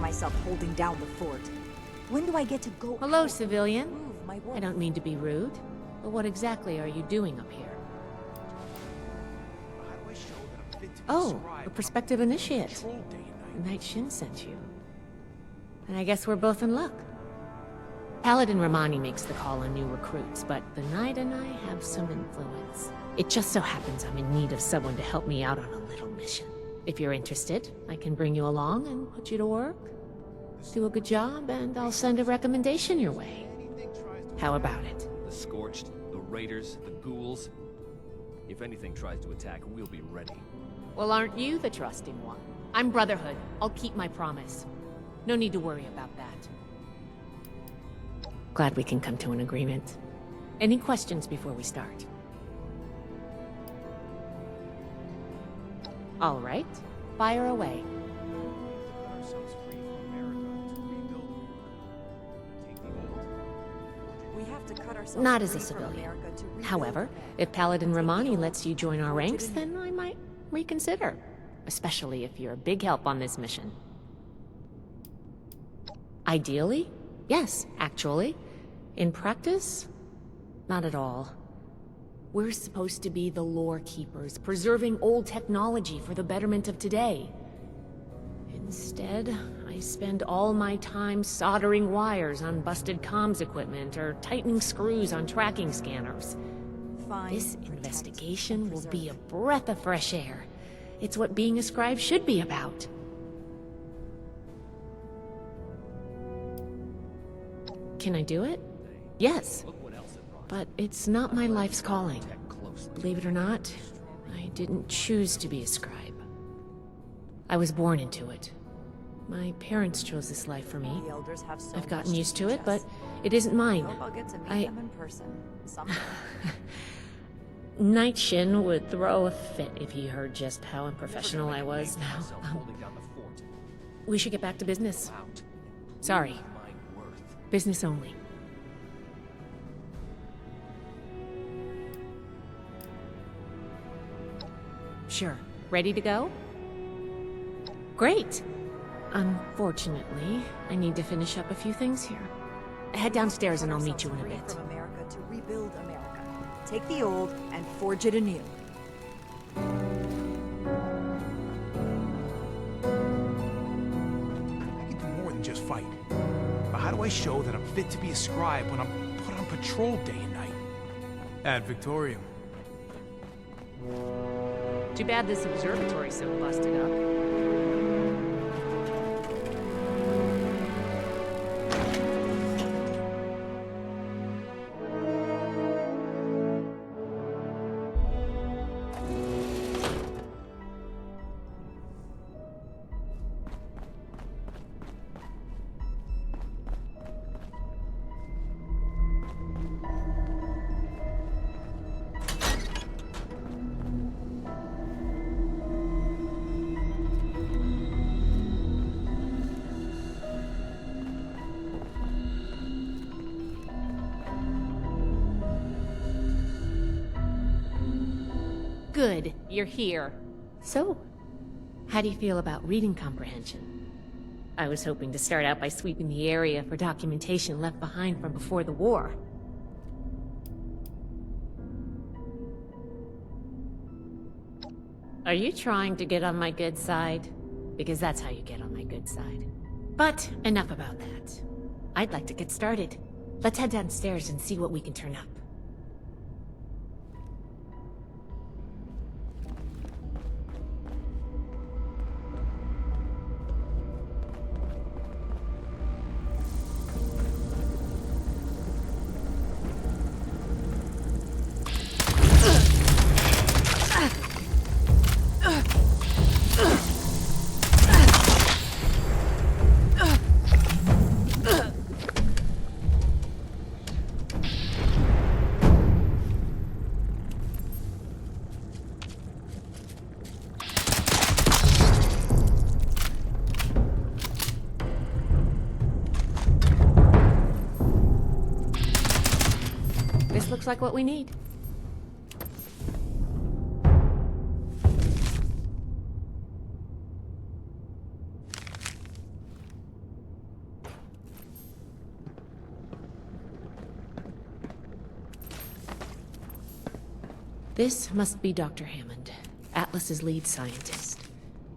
myself holding down the fort. When do I get to go? Hello, civilian. Prove my worth? I don't mean to be rude, but what exactly are you doing up here? Oh, a prospective initiate. Knight Shin sent you. And I guess we're both in luck. Paladin Romani makes the call on new recruits, but the Knight and I have some influence. It just so happens I'm in need of someone to help me out on a little mission. If you're interested, I can bring you along and put you to work. Do a good job, and I'll send a recommendation your way. How about it? The Scorched, the Raiders, the Ghouls. If anything tries to attack, we'll be ready. Well, aren't you the trusting one? I'm Brotherhood. I'll keep my promise. No need to worry about that. Glad we can come to an agreement. Any questions before we start? All right, fire away. Not as a civilian. However, if Paladin Romani lets you join our ranks, then I might reconsider. Especially if you're a big help on this mission. Ideally, yes, actually. In practice, not at all. We're supposed to be the lore keepers, preserving old technology for the betterment of today. Instead, I spend all my time soldering wires on busted comms equipment or tightening screws on tracking scanners. This investigation will be a breath of fresh air. It's what being a scribe should be about. Can I do it? Yes. But it's not my life's calling. Believe it or not, I didn't choose to be a scribe. I was born into it. My parents chose this life for me. I've gotten used to it, but it isn't mine. Knight Shin would throw a fit if he heard just how unprofessional I was now. We should get back to business. Sorry. Business only. Sure. Ready to go? Great! Unfortunately, I need to finish up a few things here. Head downstairs and I'll meet you in a bit. From America to rebuild America. Take the old and forge it anew. I can do more than just fight. But how do I show that I'm fit to be a scribe when I'm put on patrol day and night? Ad Victoriam. Too bad this observatory's so busted up. Good, you're here. So, how do you feel about reading comprehension? I was hoping to start out by sweeping the area for documentation left behind from before the war. Are you trying to get on my good side? Because that's how you get on my good side. But enough about that. I'd like to get started. Let's head downstairs and see what we can turn up. Looks like what we need. This must be Dr. Hammond, Atlas's lead scientist.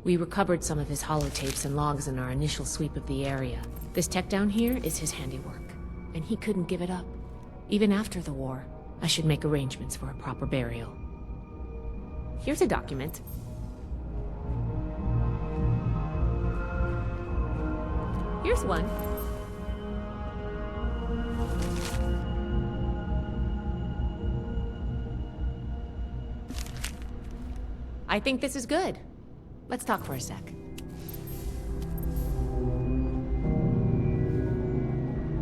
We recovered some of his holotapes and logs in our initial sweep of the area. This tech down here is his handiwork, and he couldn't give it up. Even after the war, I should make arrangements for a proper burial. Here's a document. Here's one. I think this is good. Let's talk for a sec.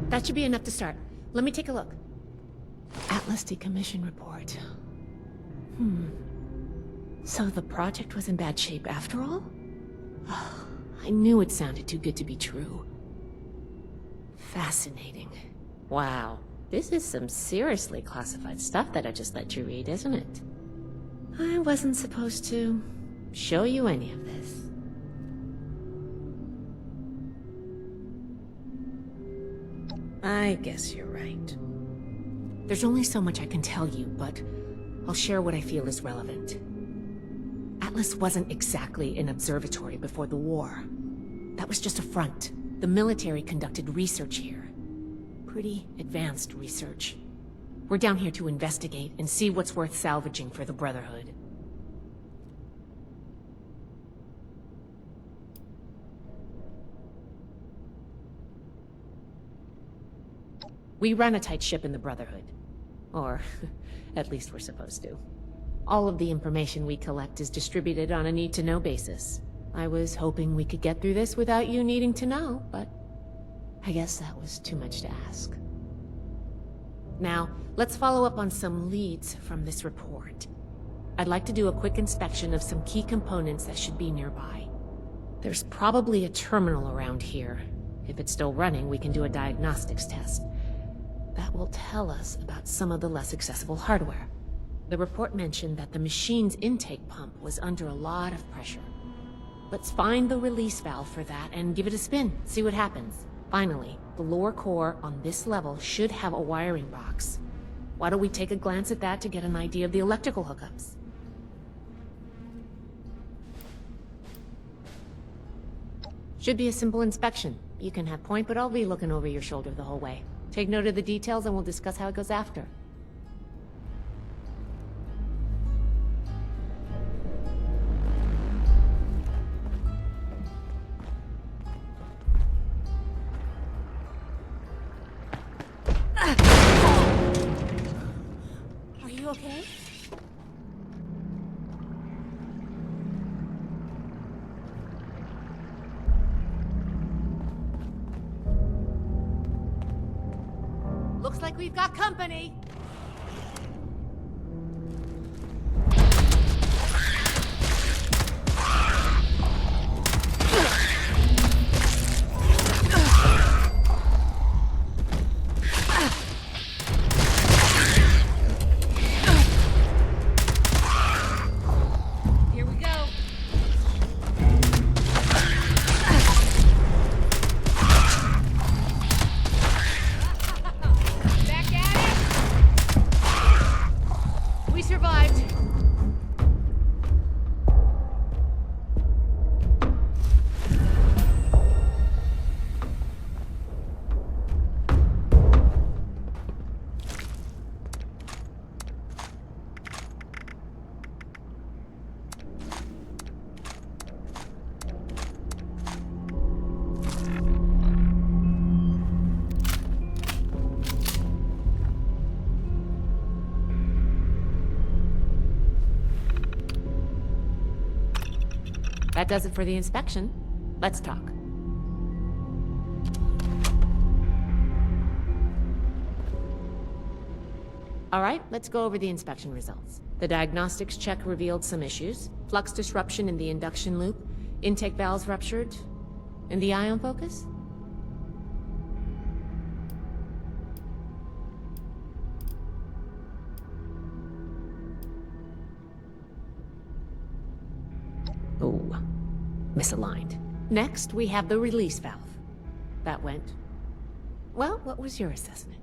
That should be enough to start. Let me take a look. Atlas decommission report. So the project was in bad shape after all? I knew it sounded too good to be true. Fascinating. Wow. This is some seriously classified stuff that I just let you read, isn't it? I wasn't supposed to show you any of this. I guess you're right. There's only so much I can tell you, but I'll share what I feel is relevant. Atlas wasn't exactly an observatory before the war. That was just a front. The military conducted research here. Pretty advanced research. We're down here to investigate and see what's worth salvaging for the Brotherhood. We run a tight ship in the Brotherhood. Or, at least we're supposed to. All of the information we collect is distributed on a need-to-know basis. I was hoping we could get through this without you needing to know, but I guess that was too much to ask. Now, let's follow up on some leads from this report. I'd like to do a quick inspection of some key components that should be nearby. There's probably a terminal around here. If it's still running, we can do a diagnostics test. That will tell us about some of the less accessible hardware. The report mentioned that the machine's intake pump was under a lot of pressure. Let's find the release valve for that and give it a spin, see what happens. Finally, the lower core on this level should have a wiring box. Why don't we take a glance at that to get an idea of the electrical hookups? Should be a simple inspection. You can have point, but I'll be looking over your shoulder the whole way. Take note of the details and we'll discuss how it goes after. Are you okay? Looks like we've got company. Here we go. Back at it! We survived. That does it for the inspection. Let's talk. All right, let's go over the inspection results. The diagnostics check revealed some issues. Flux disruption in the induction loop, intake valves ruptured, and the ion focus? Oh, misaligned. Next, we have the release valve. That went... Well, what was your assessment?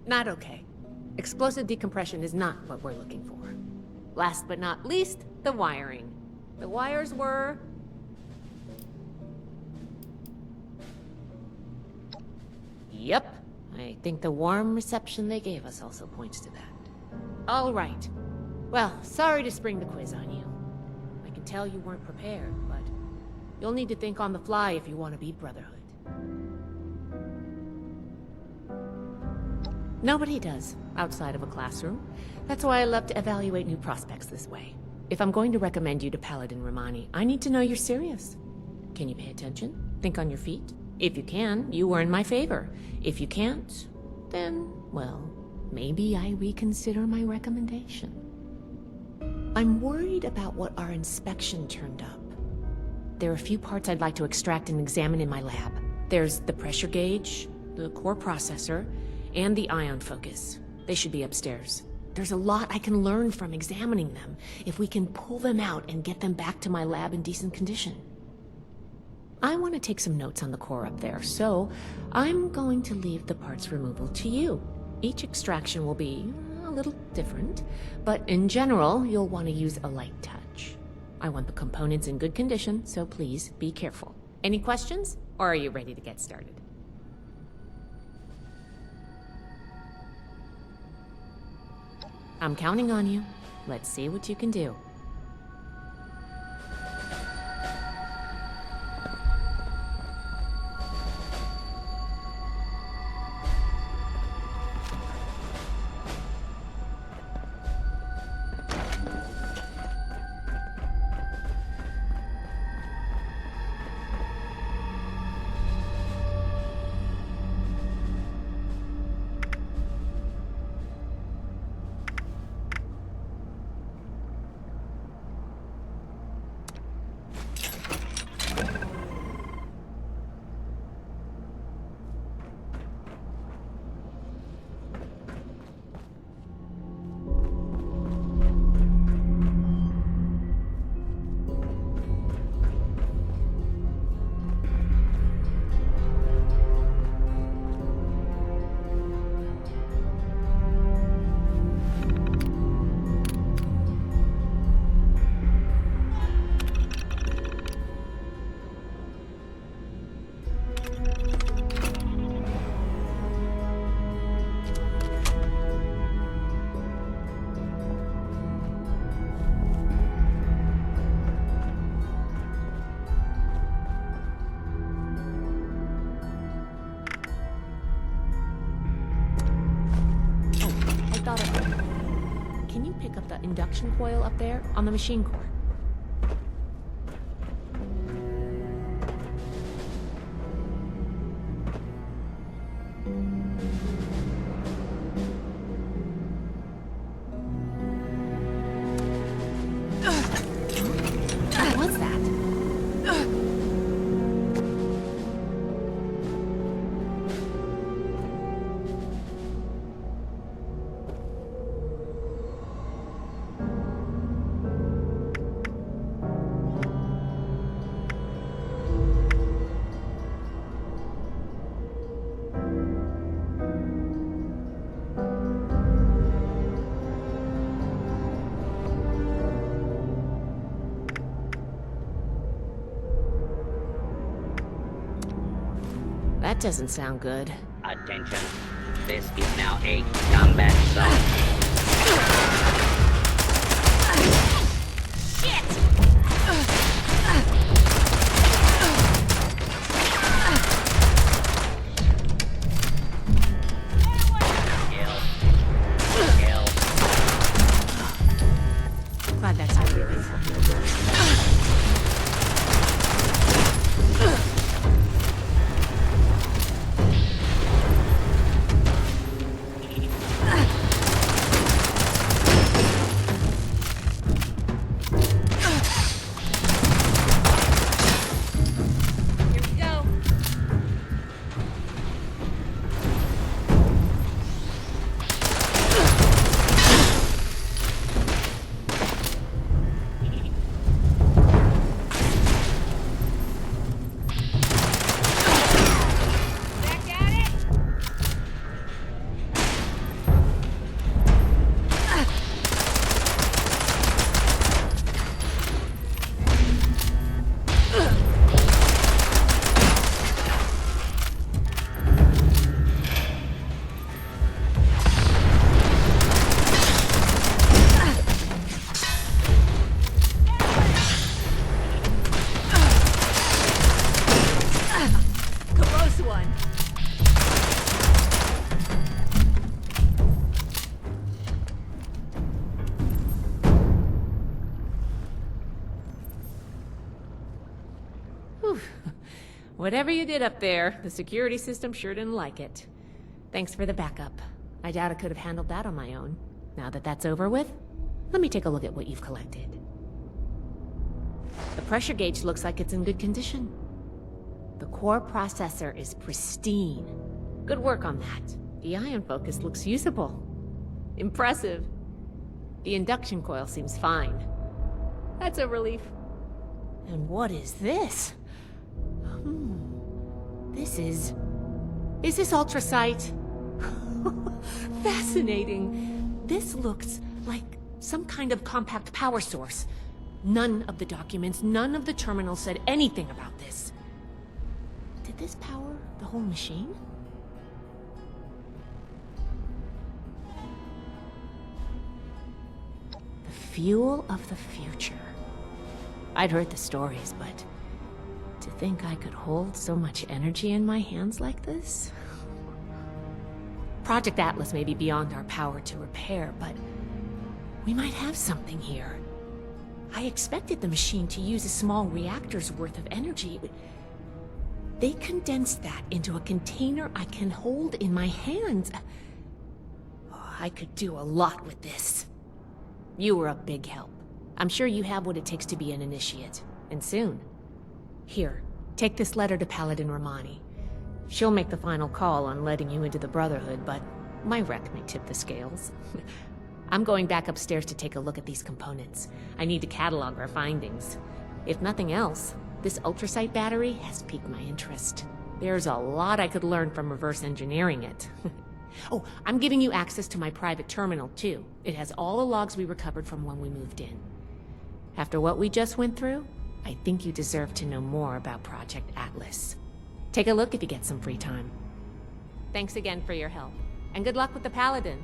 Not okay. Explosive decompression is not what we're looking for. Last but not least, the wiring. The wires were... Yep. I think the warm reception they gave us also points to that. All right. Well, sorry to spring the quiz on you. I can tell you weren't prepared, but you'll need to think on the fly if you want to beat Brotherhood. Nobody does, outside of a classroom. That's why I love to evaluate new prospects this way. If I'm going to recommend you to Paladin Romani, I need to know you're serious. Can you pay attention? Think on your feet? If you can, you are in my favor. If you can't, then, well, maybe I reconsider my recommendation. I'm worried about what our inspection turned up. There are a few parts I'd like to extract and examine in my lab. There's the pressure gauge, the core processor, and the ion focus. They should be upstairs. There's a lot I can learn from examining them if we can pull them out and get them back to my lab in decent condition. I want to take some notes on the core up there, so I'm going to leave the parts removal to you. Each extraction will be a little different, but in general, you'll want to use a light touch. I want the components in good condition, so please be careful. Any questions, or are you ready to get started? I'm counting on you. Let's see what you can do. Can you pick up the induction coil up there on the machine core? What's that? That doesn't sound good. Attention. This is now a combat zone. Glad that's how you do. Whatever you did up there, the security system sure didn't like it. Thanks for the backup. I doubt I could have handled that on my own. Now that that's over with, let me take a look at what you've collected. The pressure gauge looks like it's in good condition. The core processor is pristine. Good work on that. The ion focus looks usable. Impressive. The induction coil seems fine. That's a relief. And what is this? Is this ultrasight? Fascinating. This looks like some kind of compact power source. None of the documents, none of the terminals said anything about this. Did this power the whole machine? The fuel of the future. I'd heard the stories, but to think I could hold so much energy in my hands like this? Project Atlas may be beyond our power to repair, but we might have something here. I expected the machine to use a small reactor's worth of energy. They condensed that into a container I can hold in my hands. Oh, I could do a lot with this. You were a big help. I'm sure you have what it takes to be an initiate, and soon. Here, take this letter to Paladin Romani. She'll make the final call on letting you into the Brotherhood, but my wreck may tip the scales. I'm going back upstairs to take a look at these components. I need to catalog our findings. If nothing else, this ultrasight battery has piqued my interest. There's a lot I could learn from reverse engineering it. Oh, I'm giving you access to my private terminal, too. It has all the logs we recovered from when we moved in. After what we just went through, I think you deserve to know more about Project Atlas. Take a look if you get some free time. Thanks again for your help, and good luck with the Paladin.